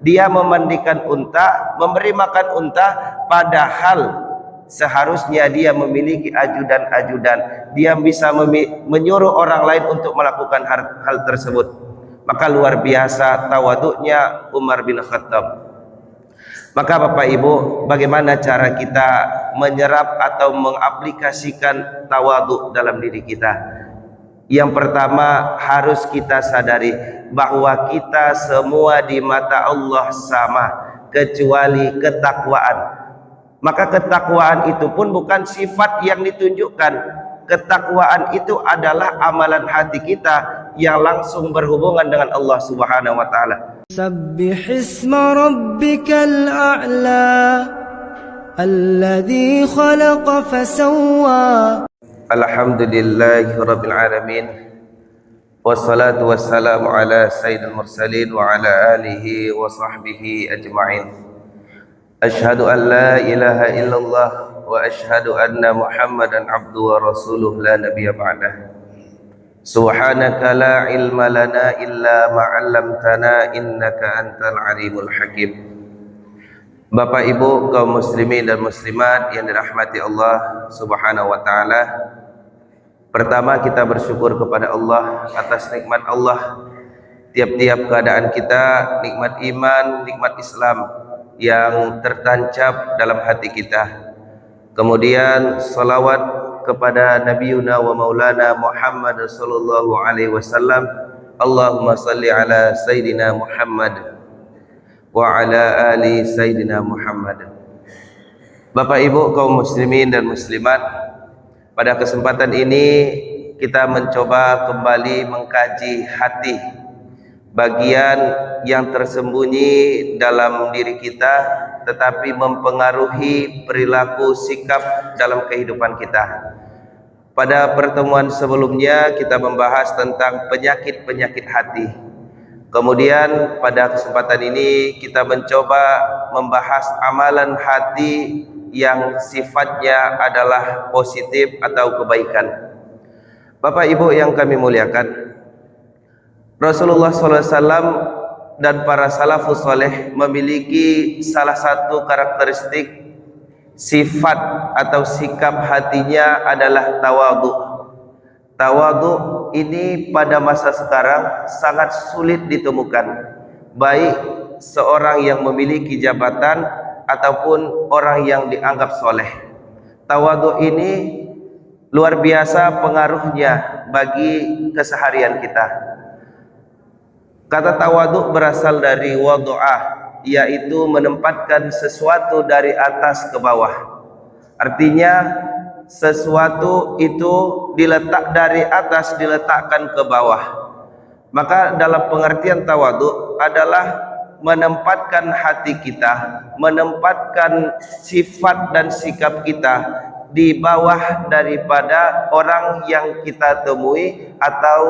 Dia memandikan unta, memberi makan unta, padahal seharusnya dia memiliki ajudan-ajudan. Dia bisa menyuruh orang lain untuk melakukan hal tersebut. Maka luar biasa tawaduknya Umar bin Khattab. Maka Bapak Ibu, bagaimana cara kita menyerap atau mengaplikasikan tawaduk dalam diri kita? Yang pertama, harus kita sadari bahwa kita semua di mata Allah sama, kecuali ketakwaan. Maka ketakwaan itu pun bukan sifat yang ditunjukkan. Ketakwaan itu adalah amalan hati kita yang langsung berhubungan dengan Allah Subhanahu wa taala. سبح اسم ربك الأعلى الذي خلق فسوى. Alhamdulillahi Rabbil Alamin, wassalatu wassalamu ala sayyidil mursalin wa ala alihi wa sahbihi ajma'in. Ashhadu an la ilaha illallah wa ashhadu anna Muhammadan abduhu wa rasuluh la nabiyya ba'dah. Subhanaka la ilma lana illa ma 'allamtana innaka antal alimul hakim. Bapak Ibu kaum muslimin dan muslimat yang dirahmati Allah Subhanahu wa taala, pertama kita bersyukur kepada Allah atas nikmat Allah. Tiap-tiap keadaan kita, nikmat iman, nikmat Islam yang tertancap dalam hati kita. Kemudian salawat kepada Nabiuna wa Maulana Muhammad sallallahu alaihi wasallam. Allahumma salli ala Sayyidina Muhammad wa ala ali Sayyidina Muhammad. Bapak Ibu kaum muslimin dan muslimat, pada kesempatan ini kita mencoba kembali mengkaji hati, bagian yang tersembunyi dalam diri kita tetapi mempengaruhi perilaku sikap dalam kehidupan kita. Pada pertemuan sebelumnya kita membahas tentang penyakit-penyakit hati. Kemudian pada kesempatan ini kita mencoba membahas amalan hati yang sifatnya adalah positif atau kebaikan. Bapak Ibu yang kami muliakan, Rasulullah SAW dan para salafus saleh memiliki salah satu karakteristik sifat atau sikap hatinya adalah tawadhu. Tawadhu ini pada masa sekarang sangat sulit ditemukan, baik seorang yang memiliki jabatan ataupun orang yang dianggap soleh. Tawadhu ini luar biasa pengaruhnya bagi keseharian kita. Kata tawadhu berasal dari wadu'ah, yaitu menempatkan sesuatu dari atas ke bawah. Artinya sesuatu itu dari atas diletakkan ke bawah. Maka dalam pengertian tawadhu adalah menempatkan hati kita, menempatkan sifat dan sikap kita di bawah daripada orang yang kita temui atau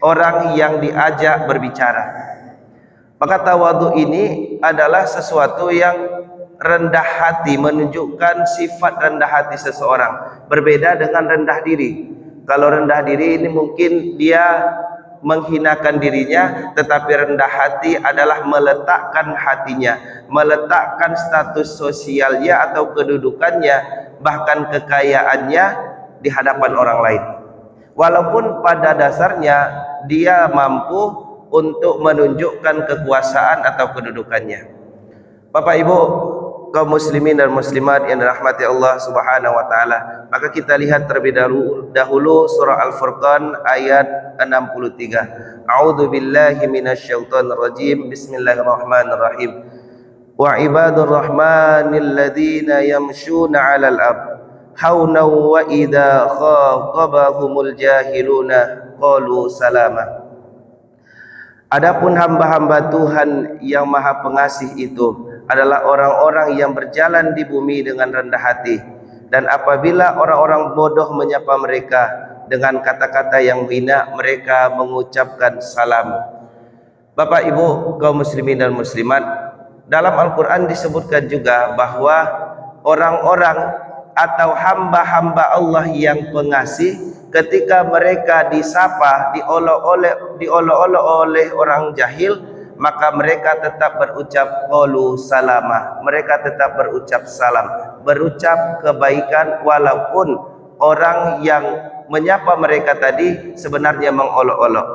orang yang diajak berbicara. Maka tawadhu ini adalah sesuatu yang rendah hati, menunjukkan sifat rendah hati seseorang, berbeda dengan rendah diri. Kalau rendah diri ini mungkin dia menghinakan dirinya, tetapi rendah hati adalah meletakkan hatinya, meletakkan status sosialnya atau kedudukannya, bahkan kekayaannya di hadapan orang lain. Walaupun pada dasarnya dia mampu untuk menunjukkan kekuasaan atau kedudukannya. Bapak Ibu kaum muslimin dan muslimat yang dirahmati Allah Subhanahu wa taala, maka kita lihat terlebih dahulu surah Al-Furqan ayat 63. A'udzu billahi minasyaitonir rajim. Bismillahirrahmanirrahim. Wa ibadur rahmanil ladzina yamshuna 'alal ardh hauna wa idza khatabahumul jahiluna qalu salama. Adapun hamba-hamba Tuhan yang Maha Pengasih itu adalah orang-orang yang berjalan di bumi dengan rendah hati, dan apabila orang-orang bodoh menyapa mereka dengan kata-kata yang hina, mereka mengucapkan salam. Bapak Ibu kaum muslimin dan muslimat, dalam Al-Quran disebutkan juga bahwa orang-orang atau hamba-hamba Allah yang pengasih, ketika mereka disapa, diolok-olok oleh orang jahil, maka mereka tetap berucap qalu salama, mereka tetap berucap salam, berucap kebaikan walaupun orang yang menyapa mereka tadi sebenarnya mengolok-olok.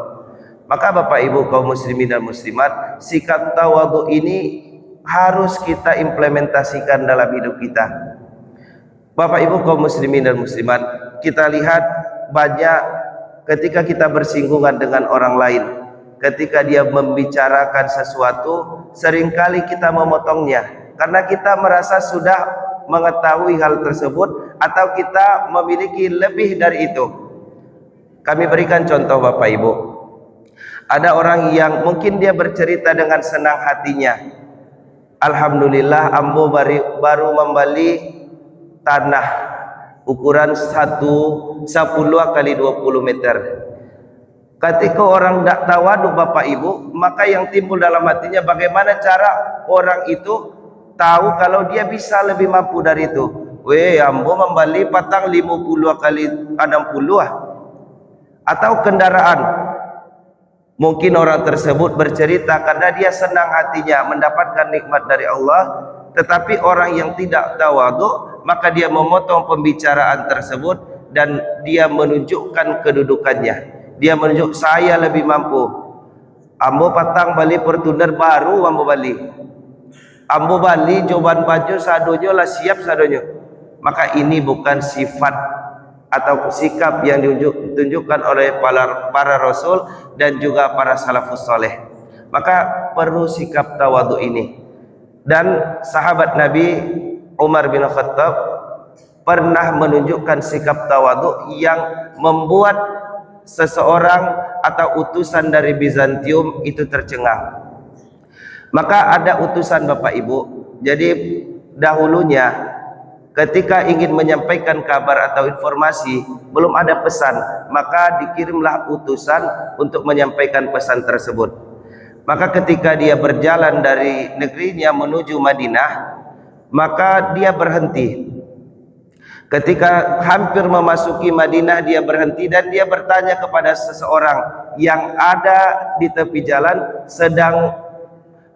Maka Bapak Ibu kaum muslimin dan muslimat, sikap tawadhu ini harus kita implementasikan dalam hidup kita. Bapak Ibu kaum muslimin dan muslimat, kita lihat banyak ketika kita bersinggungan dengan orang lain, ketika dia membicarakan sesuatu, seringkali kita memotongnya karena kita merasa sudah mengetahui hal tersebut atau kita memiliki lebih dari itu. Kami berikan contoh Bapak Ibu. Ada orang yang mungkin dia bercerita dengan senang hatinya, alhamdulillah ambo baru membeli tanah ukuran 10 kali 20 meter. Ketika orang tidak tawadhu Bapak Ibu, maka yang timbul dalam hatinya, bagaimana cara orang itu tahu kalau dia bisa lebih mampu dari itu. Ambo membeli patang 50 kali 60 atau kendaraan. Mungkin orang tersebut bercerita karena dia senang hatinya mendapatkan nikmat dari Allah, tetapi orang yang tidak tawadhu, maka dia memotong pembicaraan tersebut dan dia menunjukkan kedudukannya. Dia menunjuk, saya lebih mampu. Ambo patang bali Fortuner baru ambo bali. Ambo bali joban baju sadonyo lah siap sadonyo. Maka ini bukan sifat atau sikap yang ditunjukkan oleh para rasul dan juga para salafus soleh. Maka perlu sikap tawadhu ini. Dan sahabat Nabi Umar bin Khattab pernah menunjukkan sikap tawadhu yang membuat seseorang atau utusan dari Bizantium itu tercengang. Maka ada utusan Bapak Ibu. Jadi dahulunya ketika ingin menyampaikan kabar atau informasi, belum ada pesan, maka dikirimlah utusan untuk menyampaikan pesan tersebut. Maka ketika dia berjalan dari negerinya menuju Madinah, maka dia berhenti. Ketika hampir memasuki Madinah, dia berhenti dan dia bertanya kepada seseorang yang ada di tepi jalan sedang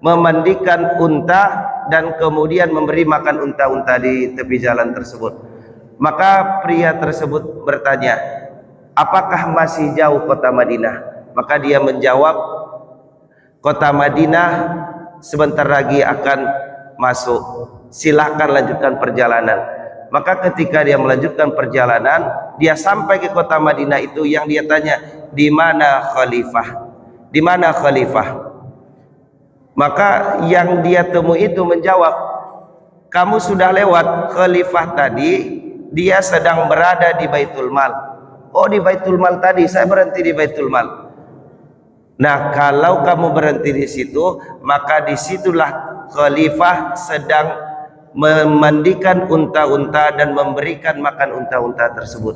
memandikan unta dan kemudian memberi makan unta-unta di tepi jalan tersebut. Maka pria tersebut bertanya, apakah masih jauh kota Madinah? Maka dia menjawab, kota Madinah sebentar lagi akan masuk, silahkan lanjutkan perjalanan. Maka ketika dia melanjutkan perjalanan, dia sampai ke kota Madinah itu, yang dia tanya, di mana khalifah? Di mana khalifah? Maka yang dia temui itu menjawab, kamu sudah lewat, khalifah tadi dia sedang berada di Baitul Mal. Oh, di Baitul Mal tadi, saya berhenti di Baitul Mal. Nah, kalau kamu berhenti di situ, maka disitulah khalifah sedang memandikan unta-unta dan memberikan makan unta-unta tersebut.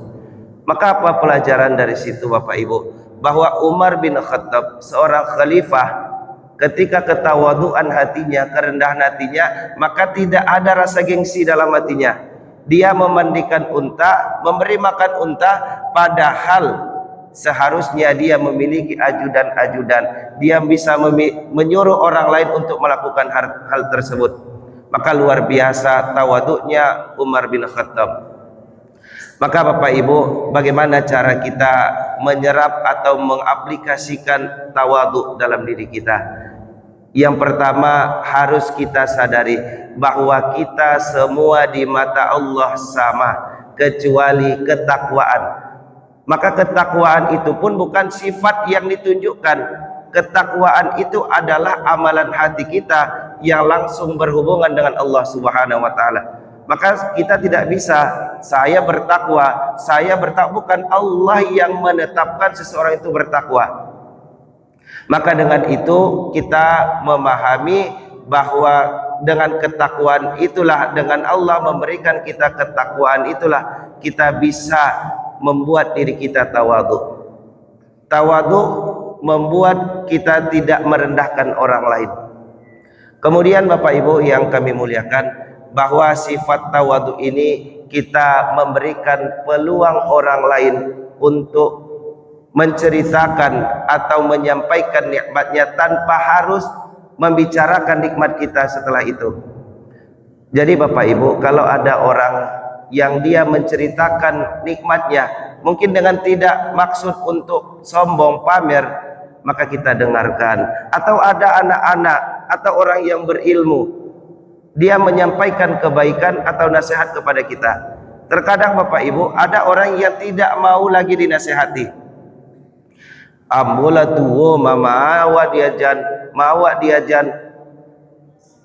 Maka apa pelajaran dari situ Bapak Ibu? Bahwa Umar bin Khattab, seorang khalifah, ketika ketawaduan hatinya, kerendahan hatinya, maka tidak ada rasa gengsi dalam hatinya. Dia memandikan unta, memberi makan unta, padahal seharusnya dia memiliki ajudan-ajudan. Dia bisa menyuruh orang lain untuk melakukan hal tersebut. Maka luar biasa tawaduknya Umar bin Khattab. Maka Bapak Ibu, bagaimana cara kita menyerap atau mengaplikasikan tawaduk dalam diri kita? Yang pertama, harus kita sadari bahwa kita semua di mata Allah sama, kecuali ketakwaan. Maka ketakwaan itu pun bukan sifat yang ditunjukkan. Ketakwaan itu adalah amalan hati kita yang langsung berhubungan dengan Allah Subhanahu wa taala. Maka kita tidak bisa saya bertakwa, bukan Allah yang menetapkan seseorang itu bertakwa. Maka dengan itu kita memahami bahwa dengan ketakwaan itulah, dengan Allah memberikan kita ketakwaan itulah kita bisa membuat diri kita tawadhu. Tawadhu membuat kita tidak merendahkan orang lain. Kemudian Bapak Ibu yang kami muliakan, bahwa sifat tawadhu ini kita memberikan peluang orang lain untuk menceritakan atau menyampaikan nikmatnya tanpa harus membicarakan nikmat kita setelah itu. Jadi Bapak Ibu, kalau ada orang yang dia menceritakan nikmatnya mungkin dengan tidak maksud untuk sombong pamer, maka kita dengarkan. Atau ada anak-anak atau orang yang berilmu, dia menyampaikan kebaikan atau nasihat kepada kita. Terkadang Bapak Ibu, ada orang yang tidak mau lagi dinasihati. Ambola tuwo mama awak diajan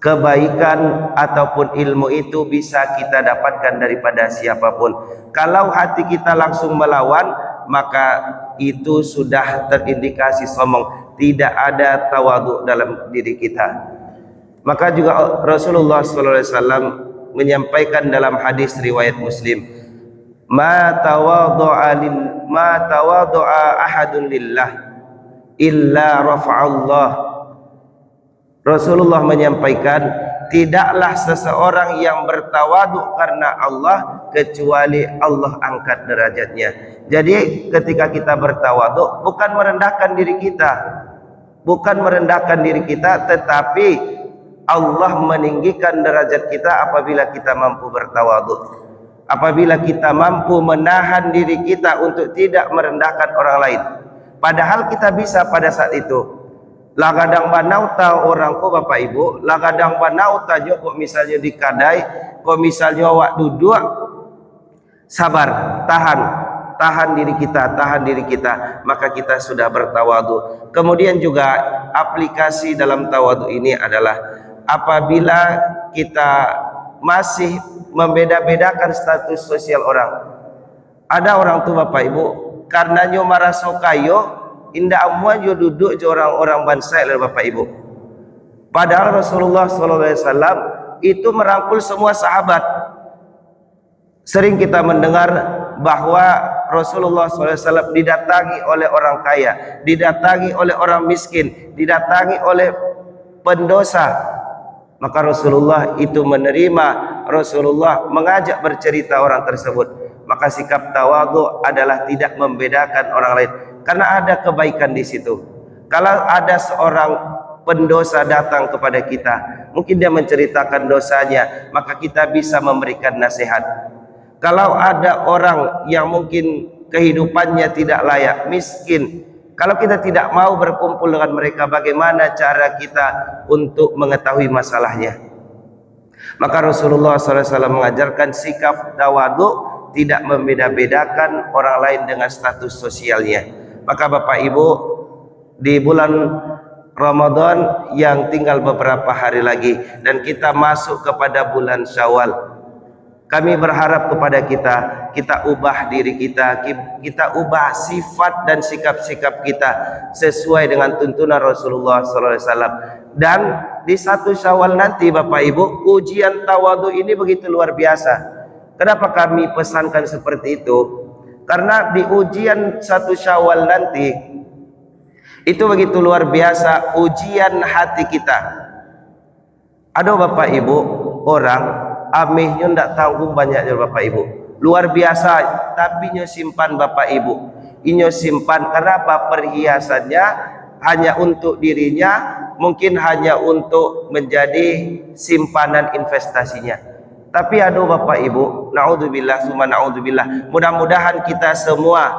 kebaikan ataupun ilmu itu bisa kita dapatkan daripada siapapun. Kalau hati kita langsung melawan, maka itu sudah terindikasi sombong, tidak ada tawadhu dalam diri kita. Maka juga Rasulullah SAW menyampaikan dalam hadis riwayat Muslim, ma tawadhu'a ahadun lillah illa rafa'allah. Rasulullah menyampaikan, tidaklah seseorang yang bertawaduk karena Allah kecuali Allah angkat derajatnya. Jadi ketika kita bertawaduk bukan merendahkan diri kita, tetapi Allah meninggikan derajat kita apabila kita mampu bertawaduk. Apabila kita mampu menahan diri kita untuk tidak merendahkan orang lain, padahal kita bisa pada saat itu. Lagadang banauta orangku Bapak Ibu, lagadang banauta joko misalnya di kadai, kok misalnya awak duduk, sabar, tahan diri kita, maka kita sudah bertawadhu. Kemudian juga aplikasi dalam tawadhu ini adalah apabila kita masih membeda-bedakan status sosial orang. Ada orang tuh Bapak Ibu, karena nyo maraso kayo, indah amwa jo duduk jo orang-orang bansai lah Bapak Ibu. Padahal Rasulullah SAW itu merangkul semua sahabat. Sering kita mendengar bahwa Rasulullah SAW didatangi oleh orang kaya, didatangi oleh orang miskin, didatangi oleh pendosa. Maka Rasulullah itu menerima, Rasulullah mengajak bercerita orang tersebut. Maka sikap tawadhu adalah tidak membedakan orang lain, karena ada kebaikan di situ. Kalau ada seorang pendosa datang kepada kita, mungkin dia menceritakan dosanya, maka kita bisa memberikan nasihat. Kalau ada orang yang mungkin kehidupannya tidak layak, miskin, kalau kita tidak mau berkumpul dengan mereka, bagaimana cara kita untuk mengetahui masalahnya? Maka Rasulullah SAW mengajarkan sikap tawadhu, tidak membeda-bedakan orang lain dengan status sosialnya. Maka Bapak Ibu, di bulan Ramadan yang tinggal beberapa hari lagi dan kita masuk kepada bulan Syawal, kami berharap kepada kita ubah diri kita ubah sifat dan sikap-sikap kita sesuai dengan tuntunan Rasulullah SAW. Dan di 1 Syawal nanti Bapak Ibu, ujian tawadhu ini begitu luar biasa. Kenapa kami pesankan seperti itu? Karena di ujian 1 Syawal nanti itu begitu luar biasa ujian hati kita. Ada Bapak Ibu orang amihnya ndak tanggung banyaknya Bapak Ibu, luar biasa, tapi nyo simpan Bapak Ibu, inyo simpan. Kenapa? Perhiasannya hanya untuk dirinya, mungkin hanya untuk menjadi simpanan investasinya. Tapi aduh Bapak Ibu, naudzubillah summa naudzubillah, mudah-mudahan kita semua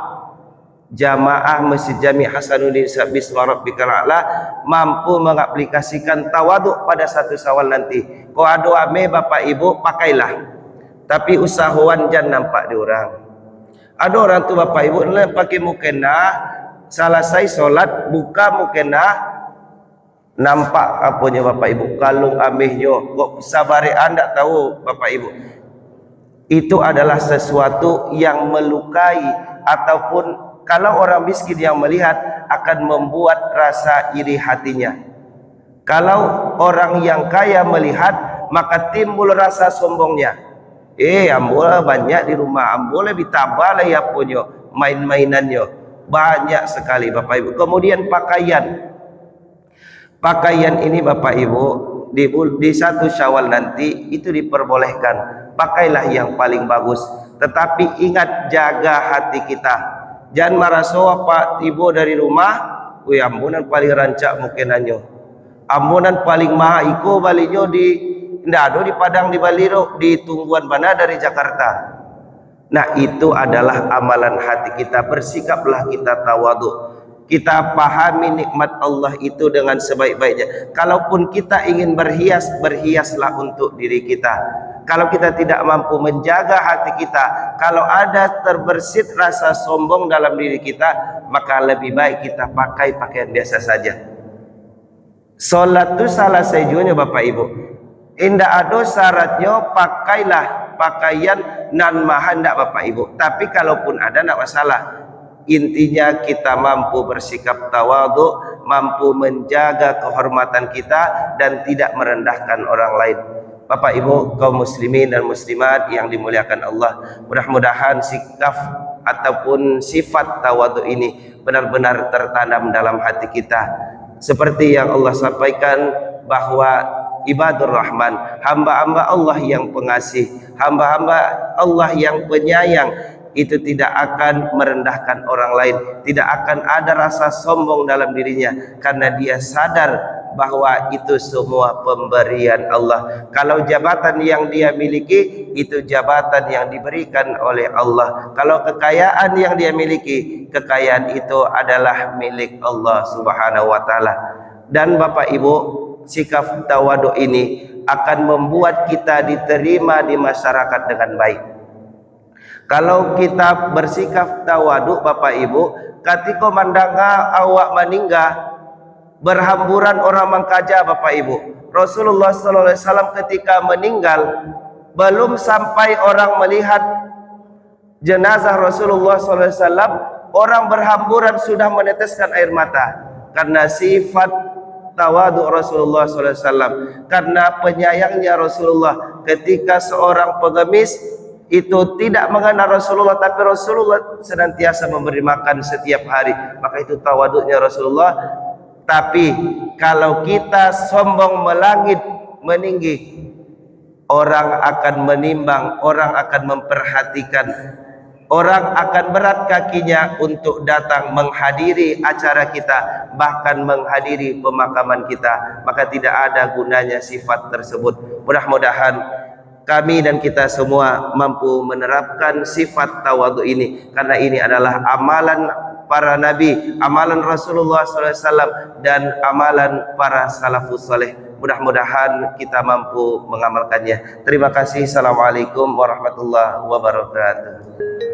jamaah Masjid Jami Hasanuddin Bisma Rabbikal A'la mampu mengaplikasikan tawadhu pada 1 Syawal nanti. Ko ado ame Bapak Ibu pakailah, tapi usahawan jangan nampak di orang. Ada orang tu Bapak Ibu pakai mukena, selesai solat buka mukena, nampak apanya Bapak Ibu, kalung amehnya, kok sabari anda tahu Bapak Ibu. Itu adalah sesuatu yang melukai, ataupun kalau orang miskin yang melihat akan membuat rasa iri hatinya. Kalau orang yang kaya melihat, maka timbul rasa sombongnya. Ambola banyak di rumah, ambola ditambah lah ya punya main-mainannya banyak sekali Bapak Ibu. Kemudian pakaian ini Bapak Ibu di 1 Syawal nanti itu diperbolehkan, pakailah yang paling bagus, tetapi ingat jaga hati kita. Jangan maraso pak tibo dari rumah, wih ambunan paling rancak mungkin anyo. Ambunan paling maha iko balinyo di ndado di Padang di Baliro di Tungguan mana dari Jakarta. Nah itu adalah amalan hati kita. Bersikaplah kita tawadhu. Kita pahami nikmat Allah itu dengan sebaik-baiknya. Kalaupun kita ingin berhias, berhiaslah untuk diri kita. Kalau kita tidak mampu menjaga hati kita, kalau ada terbersit rasa sombong dalam diri kita, maka lebih baik kita pakai pakaian biasa saja. Salat itu salah sejunya Bapak Ibu. Indah ada syaratnya, pakailah pakaian nan mahal ndak Bapak Ibu. Tapi kalaupun ada ndak masalah. Intinya kita mampu bersikap tawadhu, mampu menjaga kehormatan kita dan tidak merendahkan orang lain. Bapak Ibu kaum muslimin dan muslimat yang dimuliakan Allah, mudah-mudahan sikap ataupun sifat tawadhu ini benar-benar tertanam dalam hati kita. Seperti yang Allah sampaikan bahwa ibadur rahman, hamba-hamba Allah yang pengasih, hamba-hamba Allah yang penyayang, itu tidak akan merendahkan orang lain, tidak akan ada rasa sombong dalam dirinya, karena dia sadar bahwa itu semua pemberian Allah. Kalau jabatan yang dia miliki itu jabatan yang diberikan oleh Allah. Kalau kekayaan yang dia miliki, kekayaan itu adalah milik Allah Subhanahu wa taala. Dan Bapak Ibu, sikap tawadhu ini akan membuat kita diterima di masyarakat dengan baik. Kalau kita bersikap tawadhu Bapak Ibu, ketika mandanga awak meninggal, berhamburan orang mengkaja Bapak Ibu. Rasulullah sallallahu alaihi wasallam ketika meninggal, belum sampai orang melihat jenazah Rasulullah sallallahu alaihi wasallam, orang berhamburan sudah meneteskan air mata karena sifat tawadhu Rasulullah sallallahu alaihi wasallam, karena penyayangnya Rasulullah. Ketika seorang pengemis itu tidak mengenal Rasulullah, tapi Rasulullah senantiasa memberi makan setiap hari, maka itu tawadhunya Rasulullah. Tapi kalau kita sombong melangit meninggi, orang akan menimbang, orang akan memperhatikan, orang akan berat kakinya untuk datang menghadiri acara kita, bahkan menghadiri pemakaman kita. Maka tidak ada gunanya sifat tersebut. Mudah-mudahan kami dan kita semua mampu menerapkan sifat tawadhu ini, karena ini adalah amalan para nabi, amalan Rasulullah SAW, dan amalan para salafus saleh. Mudah-mudahan kita mampu mengamalkannya. Terima kasih. Assalamualaikum warahmatullahi wabarakatuh.